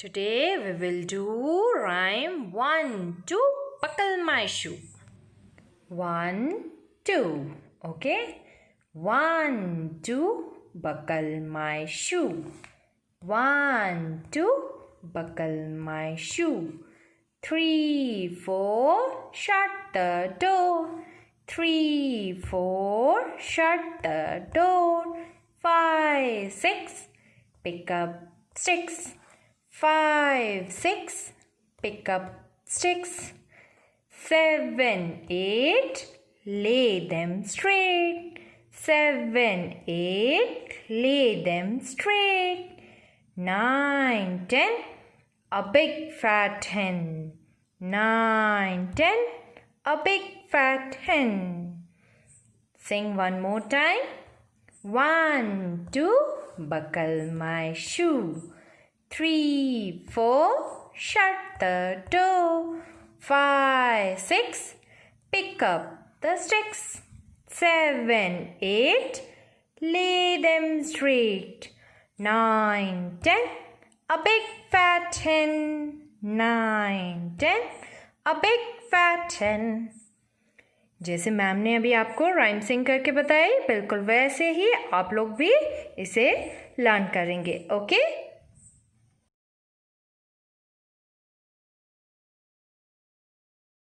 Today we will do rhyme 1, 2, buckle my shoe. 1, 2, okay? 1, 2, buckle my shoe. 1, 2, buckle my shoe. 3, 4, shut the door. 3, 4, shut the door. 5, 6, pick up sticks. 5, 6, pick up sticks. 7, 8, lay them straight. 7, 8, lay them straight. 9, 10, a big fat hen. 9, 10, a big fat hen. Sing one more time. 1, 2, buckle my shoe. 3, 4, shut the door. 5, 6, pick up the sticks. 7, 8, lay them straight. 9, 10, a big fat hen. 9, 10, a big fat hen. जैसे ma'am ने अभी आपको rhyme सिंग करके बताई, बिल्कुल वैसे ही आप लोग भी इसे लर्न करेंगे. ओके.